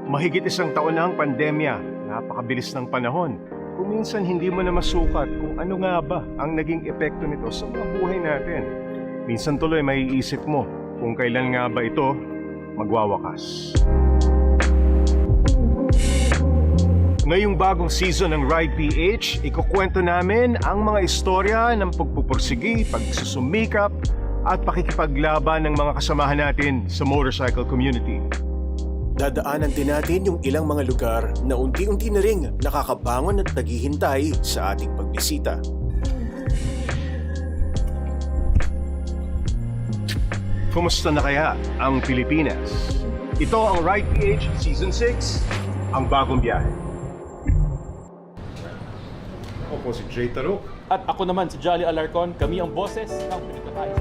Mahigit isang taon na ang pandemya, napakabilis ng panahon. Kung minsan hindi mo na masukat kung ano nga ba ang naging epekto nito sa mga buhay natin. Minsan tuloy maiisip mo kung kailan nga ba ito magwawakas. Ngayong bagong season ng Ride PH, ikukwento namin ang mga istorya ng pagpupursigi, pagsusumikap at pakikipaglaban ng mga kasamahan natin sa motorcycle community. Dadaanan din natin yung ilang mga lugar na unti-unti na ring nakakabangon at naghihintay sa ating pagbisita. Kumusta na kaya ang Pilipinas? Ito ang Ride PH Season 6, ang bagong biyahe. Ako po si Jay Taruk. At ako naman si Jolly Alarcon, kami ang boses ng Pilipino.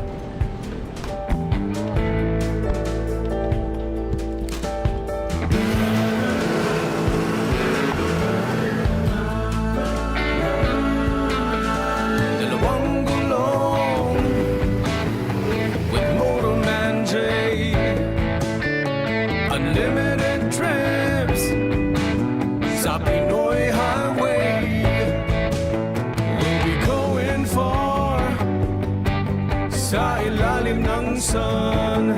Unlimited trips sa Pinoy Highway. We'll be going far sa ilalim ng sun,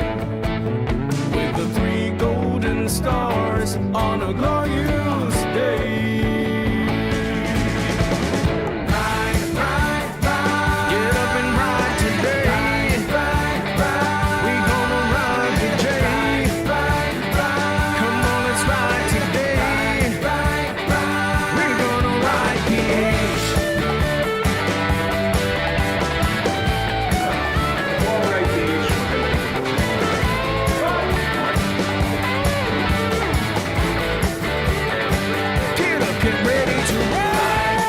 with the 3 golden stars on a glorious day. Get up and ride today. We gonna ride with Jay. Come on, let's ride today. We're gonna ride PH. Get up, get ready to ride.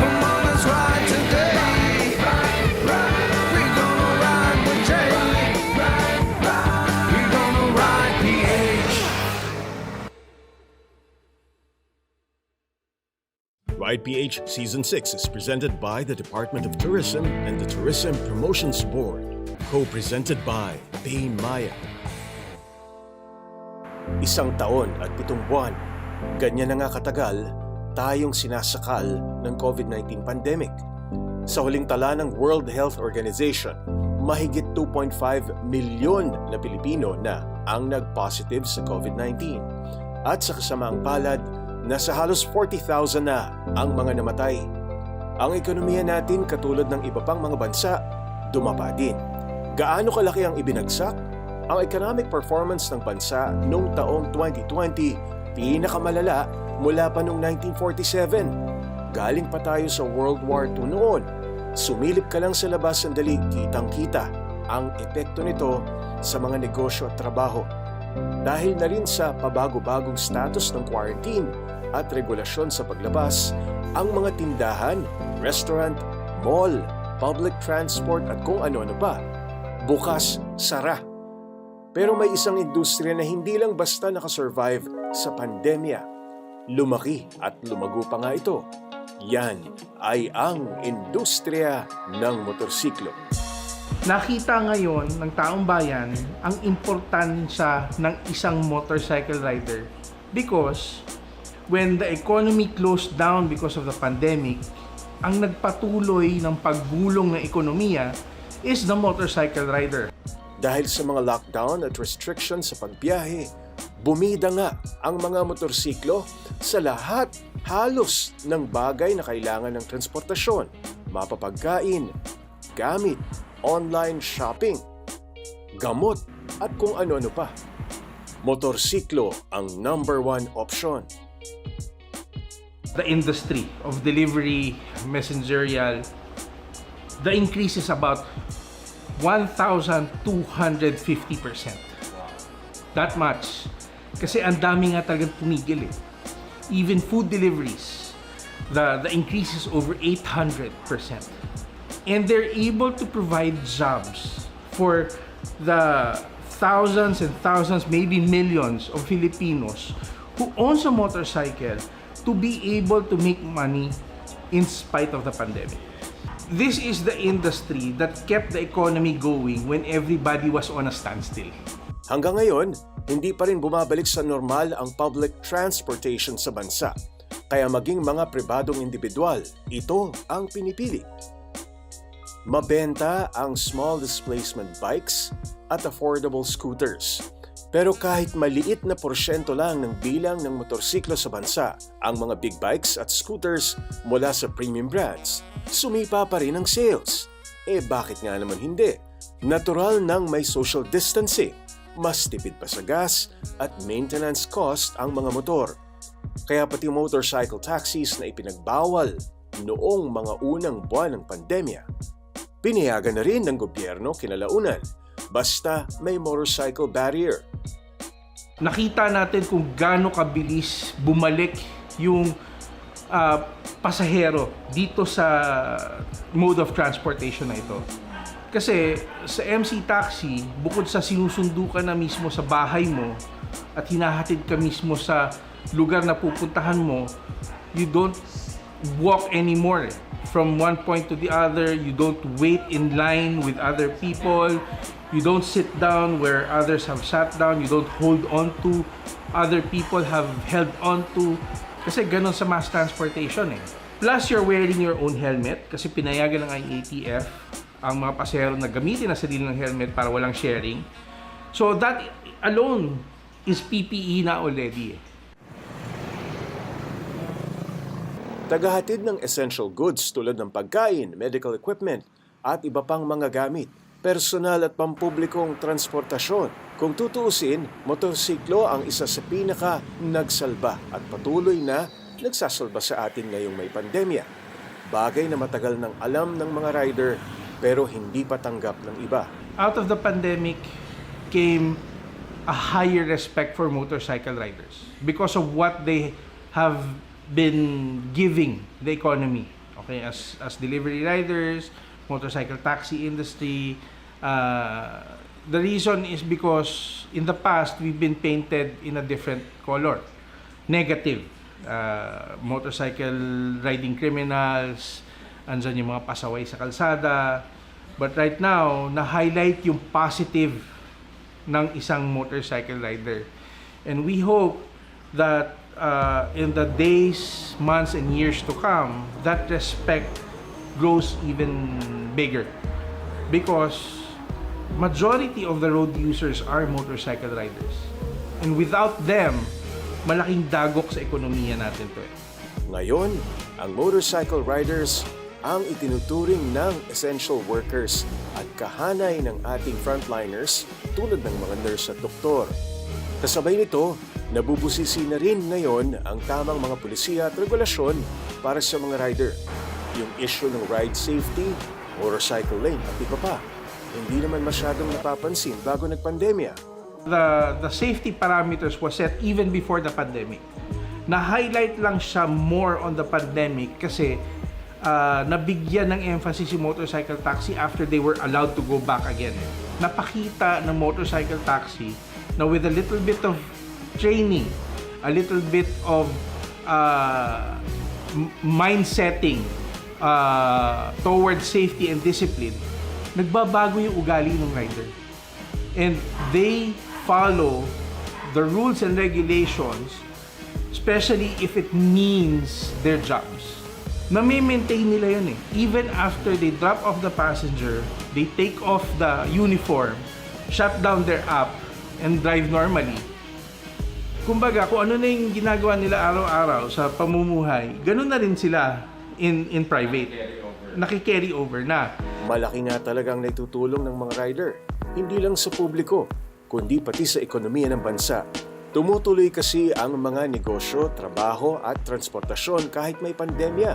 Come on, let's ride today. We're gonna ride with Jay. We're gonna ride PH. Ride PH Season 6 is presented by the Department of Tourism and the Tourism Promotions Board. Co-presented by Bain Maya. Isang taon at 7 buwan, ganyan na nga katagal tayong sinasakal ng COVID-19 pandemic. Sa huling tala ng World Health Organization, mahigit 2.5 milyon na Pilipino na ang nag-positive sa COVID-19. At sa kasamaang palad, nasa halos 40,000 na ang mga namatay. Ang ekonomiya natin, katulad ng iba pang mga bansa, dumapa din. Gaano kalaki ang ibinagsak? Ang economic performance ng bansa noong taong 2020, pinakamalala mula pa noong 1947. Galing pa tayo sa World War II noon. Sumilip ka lang sa labas sandali, kitang-kita ang epekto nito sa mga negosyo at trabaho. Dahil na rin sa pabago-bagong status ng quarantine at regulasyon sa paglabas, ang mga tindahan, restaurant, mall, public transport at kung ano-ano pa, bukas, sara. Pero may isang industriya na hindi lang basta nakasurvive sa pandemya. Lumaki at lumago pa nga ito. Yan ay ang industriya ng motorsiklo. Nakita ngayon ng taong bayan ang importansya ng isang motorcycle rider because when the economy closed down because of the pandemic, ang nagpatuloy ng paggulong ng ekonomiya is the motorcycle rider. Dahil sa mga lockdown at restrictions sa pagbiyahe, bumida nga ang mga motorsiklo sa lahat halos ng bagay na kailangan ng transportasyon, mapapagkain, gamit, online shopping, gamot at kung ano-ano pa. Motorsiklo ang #1 option. The industry of delivery, messengerial, the increase is about 1,250%. That much. Kasi ang dami nga talagang tumigil eh. Even food deliveries, the increase is over 800%. And they're able to provide jobs for the thousands and thousands, maybe millions of Filipinos who owns a motorcycle to be able to make money in spite of the pandemic. This is the industry that kept the economy going when everybody was on a standstill. Hanggang ngayon, hindi pa rin bumabalik sa normal ang public transportation sa bansa. Kaya maging mga pribadong individual, ito ang pinipili. Mabenta ang small displacement bikes at affordable scooters. Pero kahit maliit na porsyento lang ng bilang ng motorsiklo sa bansa ang mga big bikes at scooters mula sa premium brands, sumipa pa rin ang sales. Bakit nga naman hindi? Natural nang may social distancing, mas tipid pa sa gas at maintenance cost ang mga motor. Kaya pati motorcycle taxis na ipinagbawal noong mga unang buwan ng pandemya, pinayagan na rin ng gobyerno kinalaunan basta may motorcycle barrier. Nakita natin kung gaano kabilis bumalik yung pasahero dito sa mode of transportation na ito. Kasi sa MC Taxi, bukod sa sinusundo ka na mismo sa bahay mo at hinahatid ka mismo sa lugar na pupuntahan mo, you don't walk anymore. From one point to the other, you don't wait in line with other people, you don't sit down where others have sat down, you don't hold on to other people have held on to. Kasi ganun sa mass transportation eh. Plus, you're wearing your own helmet kasi pinayagan ng IATF ang mga pasahero na gamitin na sarili ng helmet para walang sharing. So that alone is PPE na already eh. Tagahatid ng essential goods tulad ng pagkain, medical equipment at iba pang mga gamit, personal at pampublikong transportasyon. Kung tutuusin, motorsiklo ang isa sa pinaka nagsalba at patuloy na nagsasalba sa atin ngayong may pandemya. Bagay na matagal nang alam ng mga rider pero hindi pa tanggap ng iba. Out of the pandemic came a higher respect for motorcycle riders because of what they have been giving the economy, okay, as delivery riders, motorcycle taxi industry. The reason is because in the past we've been painted in a different color, negative. Motorcycle riding criminals, andyan yung mga pasaway sa kalsada. But right now, na-highlight yung positive ng isang motorcycle rider. And we hope that in the days, months, and years to come, that respect grows even bigger. Because majority of the road users are motorcycle riders. And without them, malaking dagok sa ekonomiya natin to eh. Ngayon, ang motorcycle riders ang itinuturing ng essential workers at kahanay ng ating frontliners tulad ng mga nurse at doktor. Kasabay nito, nabubusisi na rin ngayon ang tamang mga pulisiya at regulasyon para sa mga rider. Yung issue ng ride safety, motorcycle lane at iba pa, hindi naman masyadong napapansin bago nagpandemya. The safety parameters was set even before the pandemic. Na-highlight lang siya more on the pandemic kasi nabigyan ng emphasis yung motorcycle taxi after they were allowed to go back again. Napakita ng motorcycle taxi na with a little bit of training, a little bit of mindsetting towards safety and discipline, nagbabago yung ugali ng rider. And they follow the rules and regulations, especially if it means their jobs. Na-maintain nila yun eh. Even after they drop off the passenger, they take off the uniform, shut down their app, and drive normally. Kumbaga, kung ano na yung ginagawa nila araw-araw sa pamumuhay, ganun na rin sila in private. Naki-carry over na. Malaki nga talagang naitutulong ng mga rider, hindi lang sa publiko, kundi pati sa ekonomiya ng bansa. Tumutuloy kasi ang mga negosyo, trabaho at transportasyon kahit may pandemya.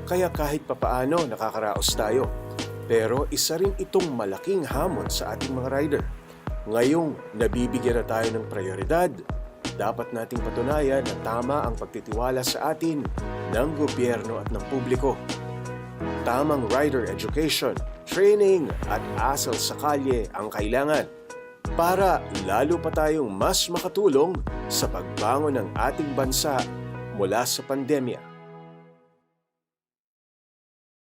Kaya kahit papaano nakakaraos tayo. Pero isa rin itong malaking hamon sa ating mga rider. Ngayong nabibigyan na tayo ng prioridad, dapat nating patunayan na tama ang pagtitiwala sa atin ng gobyerno at ng publiko. Tamang rider education, training at asal sa kalye ang kailangan para lalo pa tayong mas makatulong sa pagbangon ng ating bansa mula sa pandemya.